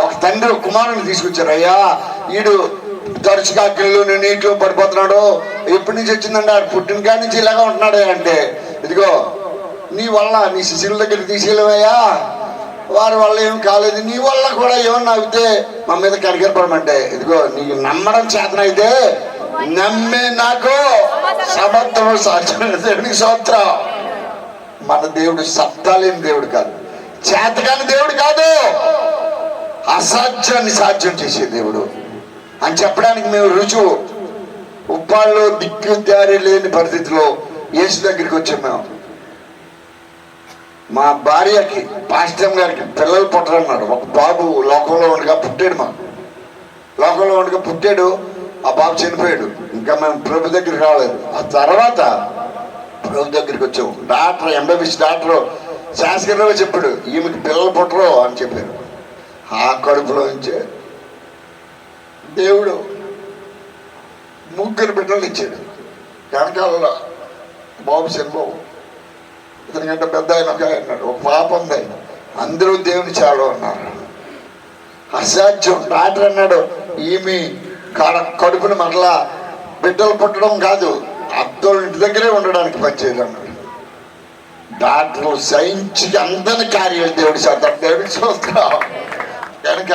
ఒక తండ్రి కుమారుని తీసుకొచ్చారు. అయ్యా ఈడు తరచుగా అగ్నిలోని నీటిలో పడిపోతున్నాడు, ఎప్పటి నుంచి వచ్చిందండి ఆడు పుట్టిన కాడి నుంచి ఇలాగా ఉంటున్నాడు అంటే, ఇదిగో నీ వల్ల నీ శిష్యుల దగ్గరికి తీసుకెళ్ళవయ్యా, వారి వల్ల ఏం కాలేదు, నీ వల్ల కూడా ఏమన్నా అవుతే మా మీద కనికరపడమంటే, ఇదిగో నీకు నమ్మడం చేతనైతే నమ్మే నాకు సమర్థము సాధ్యమైన దేవునికి స్తోత్రం. మన దేవుడు సత్తా లేని దేవుడు కాదు, చేతకాని దేవుడు కాదు, అసాధ్యాన్ని సాధ్యం చేసే దేవుడు అని చెప్పడానికి మేము రుజువు. ఉప్పాళ్ళలో దిక్కు దారి లేని పరిస్థితిలో యేసు దగ్గరికి వచ్చాం. మేము మా భార్యకి పాస్టర్ గారికి పిల్లలు పుట్టరన్నాడు. ఒక బాబు లోకంలో ఉండగా పుట్టాడు, మా లోకంలో ఉండగా పుట్టాడు. ఆ బాబు చనిపోయాడు. ఇంకా మేము ప్రభు దగ్గరికి రాలేదు. ఆ తర్వాత ప్రభు దగ్గరికి వచ్చాము. డాక్టర్ ఎంబీబీఎస్ డాక్టర్ శాస్త్రంలో చెప్పాడు, ఈమెకి పిల్లలు పుట్టరు అని చెప్పారు. ఆ కడుపులో నుంచే దేవుడు 3 బిడ్డలు ఇచ్చాడు. వెనకాల బాబు చనిపోవు, ఇతనికంటే పెద్ద ఆయన ఒక అన్నాడు, ఒక పాప ఉంది, అందరూ దేవుని చాలా ఉన్నారు. అసాధ్యం. డాక్టర్ అన్నాడు, ఈమె కడుపుని మరలా బిడ్డలు పుట్టడం కాదు, అద్దోళ్ళ ఇంటి దగ్గరే ఉండడానికి పనిచేయదు అన్నాడు. డాక్టర్లు సైన్స్కి అందరి కార్యాలు దేవుడి శాతం దేవుడికి చూస్తాం కనుక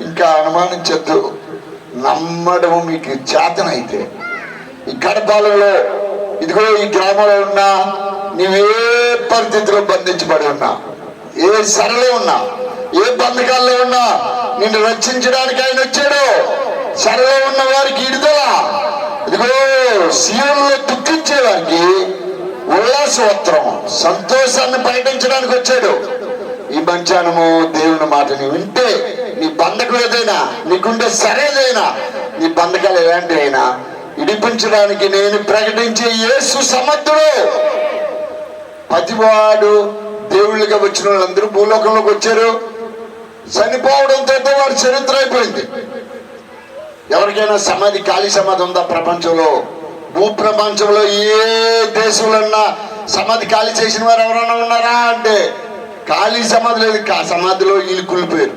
ఇంకా అనుమానించద్దు. నమ్మడం మీకు చేతనైతే ఈ కడపాలలో ఇదిగో ఈ గ్రామంలో ఉన్నా, నీవే పరిస్థితిలో బంధించబడి ఉన్నా, ఏ సరళి ఉన్నా, ఏ బంధకాల్లో ఉన్నా, నిన్ను రక్షించడానికి ఆయన వచ్చాడు. సరళ ఉన్న వారికి విడుదల, ఇదిగో సీఎంలో దుఃఖించే వారికి ఉల్లాసవస్త్రం, సంతోషాన్ని ప్రకటించడానికి వచ్చాడు. ఈ మధ్యాహ్నము దేవుని మాటని వింటే నీ బంధకం ఏదైనా, నీకుండే సరేదైనా, నీ బంధకాలు ఎలాంటివైనా విడిపించడానికి నేను ప్రకటించే యేసు సమర్థుడు. ప్రతివాడు దేవుళ్ళుగా వచ్చిన వాళ్ళందరూ భూలోకంలోకి వచ్చారు. చనిపోవడంతో వారి చరిత్ర అయిపోయింది. ఎవరికైనా సమాధి, ఖాళీ సమాధి ఉందా ప్రపంచంలో? భూ ప్రపంచంలో ఏ దేశంలో ఉన్నా సమాధి ఖాళీ చేసిన వారు ఎవరైనా ఉన్నారా అంటే ఖాళీ సమాధి లేదు. సమాధిలో వీళ్ళు కుళ్ళిపోయారు.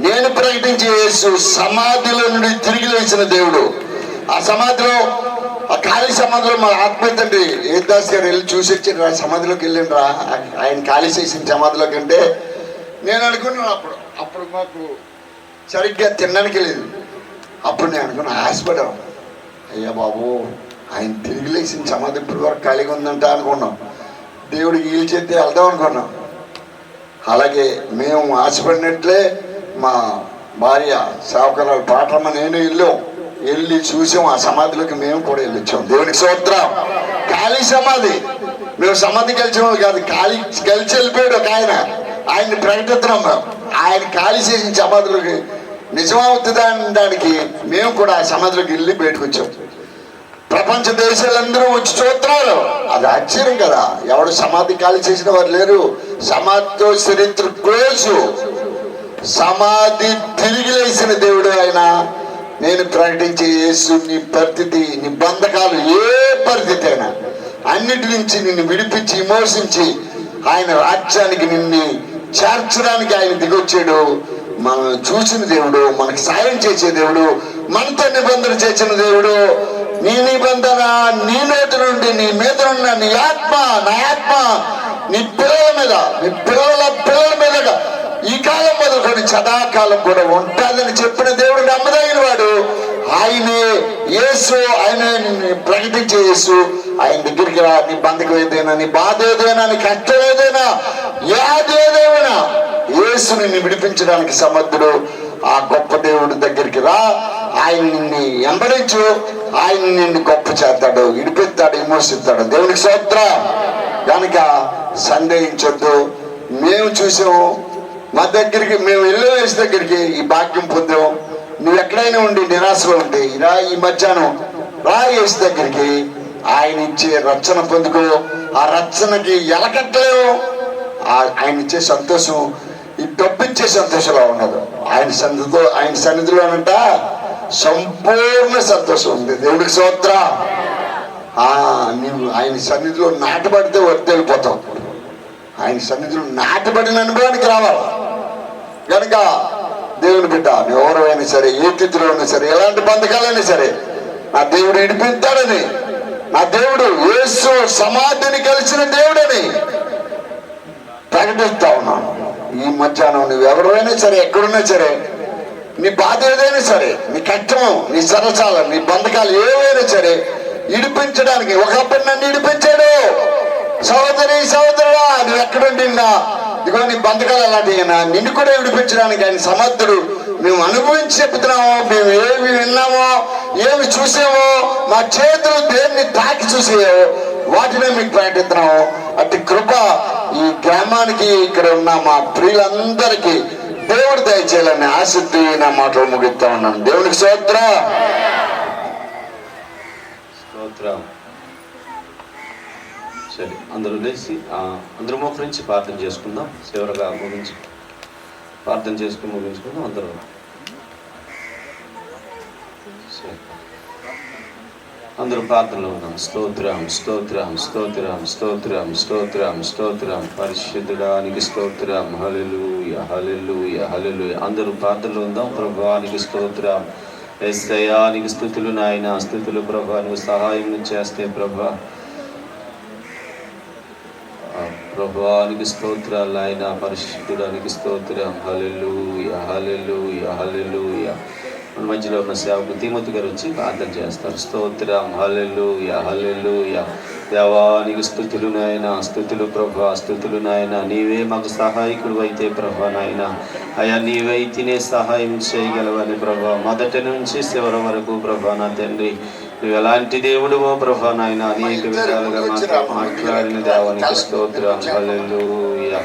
నేను ప్రకటించే యేసు సమాధిలో నుండి తిరిగి లేచిన దేవుడు. ఆ సమాధిలో, ఆ ఖాళీ సమాధిలో మా ఆత్మీయ తండ్రి యేదాస్ గారు వెళ్ళి చూసి వచ్చారు. ఆ సమాధిలోకి వెళ్ళిండ్రా, ఆయన ఖాళీ చేసిన సమాధిలోకి అంటే నేను అనుకున్నాను. అప్పుడు మాకు సరిగ్గా తినడానికి లేదు. అప్పుడు నేను అనుకున్నా, ఆశపడాను, అయ్యా బాబు ఆయన తిరిగి లేచిన సమాధి ఇప్పుడు వరకు ఖాళీగా ఉందంట అనుకున్నాం. దేవుడికి వీలు చేస్తే వెళ్దాం అనుకున్నాం. అలాగే మేము ఆశపడినట్లే మా భార్య సేవకురాలు పాటమ్మ నేను వెళ్ళి చూసాం. ఆ సమాధిలోకి మేము కూడా వెళ్ళొచ్చాం. దేవునికి స్తోత్రం. ఖాళీ సమాధి. మేము సమాధి కలిసిన వాళ్ళు కాదు, ఖాళీ కలిసి వెళ్ళిపోయాడు ఒక ఆయన్ని ప్రకటిస్తున్నాం. మేము ఆయన ఖాళీ చేసిన సమాధిలోకి నిజమవుతుంది అనడానికి మేము కూడా ఆ సమాధిలోకి వెళ్ళి బయటకు వచ్చాం. ప్రపంచ దేశాలందరూ వచ్చి చూస్తున్నారు. అది ఆశ్చర్యం కదా. ఎవడు సమాధి ఖాళీ చేసిన వారు లేరు. సమాధితో చరిత్ర క్లోజు. సమాధి తిరిగి లేచిన దేవుడు ఆయన. నేను ప్రకటించే యేసు నీ పరిస్థితి, నీ బంధకాలు ఏ పరిస్థితి అయినా అన్నిటి నుంచి నిన్ను విడిపించి విమోచించి ఆయన రాజ్యానికి నిన్ను చేర్చడానికి ఆయన దిగొచ్చాడు. మనం చూసిన దేవుడు, మనకి సాయం చేసే దేవుడు, మనతో నిబంధన చేసిన దేవుడు. నీ నిబంధన నీ నోటి నుండి, నీ మీద ఉన్న నీ ఆత్మ, నా ఆత్మ నీ పిల్లల మీద, నీ పిల్లల మీదగా ఈ కాలం మొదలుకొని సదాకాలం కూడా ఉంటుందని చెప్పిన దేవుడు నమ్మదగిన వాడు. ఆయనే యేసు, ఆయనే ప్రకటించే యేసు. ఆయన దగ్గరికి రా. నీ బంధకం ఏదైనా, నీ బాధ ఏదైనా, నీ కష్టం ఏదైనా, వ్యాధి ఏదైనా, యేసు నిన్ను విడిపించడానికి సమర్థుడు. ఆ గొప్ప దేవుడి దగ్గరికి రా. ఆయన నిన్ను వెంబడించు. ఆయన నిన్ను గొప్ప చేస్తాడు, విడిపిస్తాడు, విమోచిస్తాడు. దేవునికి స్తోత్రం. కనుక సందేహించొద్దు. మేము చూసాము, మా దగ్గరికి మేము వెళ్ళే యేసు దగ్గరికి ఈ భాగ్యం పొందాం. నువ్వు ఎక్కడైనా ఉండి నిరాశలో ఉంటే రా, ఈ మధ్యాహ్నం రా యేసు దగ్గరికి. ఆయన ఇచ్చే రక్షణ పొందుకో. ఆ రక్షణకి ఎలకట్టలేవు. ఆయన ఇచ్చే సంతోషం ఈ డబ్బిచ్చే సంతోషంలో ఉండదు. ఆయన సన్నిధిలోనంట సంపూర్ణ సంతోషం ఉంది. దేవుడికి స్తోత్రం. నీవు ఆయన సన్నిధిలో నాటబడితే వర్తెళ్ళిపోతావు. ఆయన సన్నిధిలో నాటబడిన అనుభవానికి రావాలి. కనుక దేవుని బిడ్డ నువ్వు ఎవరైనా సరే, ఏ స్థితిలో అయినా సరే, ఎలాంటి బంధకాలైనా సరే నా దేవుడు విడిపిస్తాడని, నా దేవుడు యేసు సమాధిని కలిసిన దేవుడని ప్రకటిస్తా ఉన్నాను. ఈ మధ్యాహ్నం నువ్వు ఎవరైనా సరే, ఎక్కడున్నా సరే, నీ బాధ ఏదైనా సరే, నీ కష్టం, నీ సరసాలు, నీ బంధకాలు ఏవైనా సరే విడిపించడానికి ఒకప్పుడు నన్ను విడిపించాడు. సహోదరి సహోదరుడా, నువ్వు ఎక్కడుండి ఇదిగో నీ బంధకాలు అలాంటివి నిన్ను కూడా విడిపించడానికి ఆయన సమర్థుడు. మేము అనుభవించి చెప్తున్నామో, మేము ఏమి విన్నామో, ఏమి చూసామో, మా చేతులు దేన్ని తాకి చూసాయో వాటినే మీకు ప్రకటిస్తున్నాము. అట్టి కృప ఈ గ్రామానికి, ఇక్కడ ఉన్న మా ప్రియులందరికీ దేవుడు దయచేయాలని ఆసక్తి నా మాటలు ముగిస్తా ఉన్నాను. దేవునికి స్తోత్రం. సరే, అందరూ లేచి అందరూ మోకరించి ప్రార్థన చేసుకుందాం. చివరగా ముగించి ప్రార్థన చేసుకుని ముగించుకుందాం అందరూ. సరే, అందరూ ప్రార్థనలో ఉన్నాం. స్తోత్రం స్తోత్రం స్తోత్రం స్తోత్రం స్తోత్రం స్తోత్రం పరిశుద్ధుడానికి స్తోత్రం. హల్లెలూయా హల్లెలూయా హల్లెలూయా. అందరూ ప్రార్థనలో ఉందాం. ప్రభువానికి స్తోత్రం. యేసయ్యానికి స్తుతులు నాయన, స్తుతులు ప్రభా. నువ్వు సహాయం చేస్తే ప్రభా, ప్రభువానికి స్తోత్రాలు ఆయన. పరిశుద్ధుడానికి స్తోత్రం. హల్లెలూయా హల్లెలూయా హల్లెలూయా. మన మధ్యలో ఉన్న సేవకు తిమోతి గారు వచ్చి ప్రార్థన చేస్తారు. స్తోత్రం. హల్లెలూయా హల్లెలూయా. దేవానికి స్తుతులు నాయన, స్తుతులు ప్రభా, స్తుతులు నాయన. నీవే మాకు సహాయకుడు అయితే ప్రభా నాయన, అయ్యా నీవైతేనే సహాయం చేయగలవని ప్రభా. మొదటి నుంచి చివరి వరకు ప్రభా నా తండ్రి, నువ్వు ఎలాంటి దేవుడువో ప్రభా నాయన, అనేక విధాలుగా మాతో మాట్లాడిన దేవానికి స్తోత్రం. హల్లెలూయా.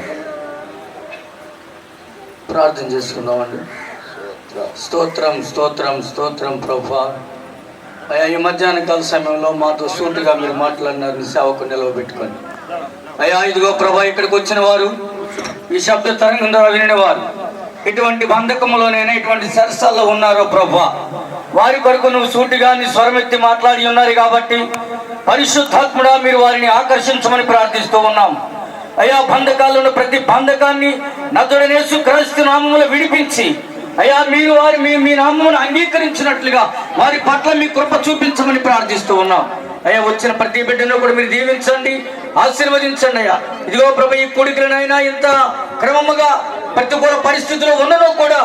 ప్రార్థన చేసుకుందామండి. స్తోత్రం స్తోత్రం స్తోత్రం ప్రభా. అయ్యా ఈ మధ్యాహ్న కాల సమయంలో మాతో సూటిగా మీరు మాట్లాడినారు. సేవకు నిలవబెట్టుకొని అయ్యా ఇదిగో ప్రభా, ఇక్కడికి వచ్చిన వారు, ఈ శబ్ద తరంగం ద్వారా వినిన వారు ఇటువంటి బంధకములోనైనా ఇటువంటి సరసాల్లో ఉన్నారో ప్రభా, వారి కొరకు నువ్వు సూటిగా నీ స్వరమెత్తి మాట్లాడి ఉన్నారు కాబట్టి పరిశుద్ధాత్ముడా మీరు వారిని ఆకర్షించమని ప్రార్థిస్తూ ఉన్నాం. అయ్యా బంధకాలను ప్రతి బంధకాన్ని నజరేయుడైన యేసుక్రీస్తు నామములో విడిపించి అయ్యా మీరు వారి మీ నామమును అంగీకరించినట్లుగా వారి పట్ల మీ కృప చూపించమని ప్రార్థిస్తూ ఉన్నాం. అయ్యా వచ్చిన ప్రతి బిడ్డను కూడా మీరు దీవించండి, ఆశీర్వదించండి. అయ్యా ఇదిగో ప్రభు, ఈ కొడుకులనైనా ఇంత క్రమముగా ప్రతికూల పరిస్థితుల్లో ఉన్ననో కూడా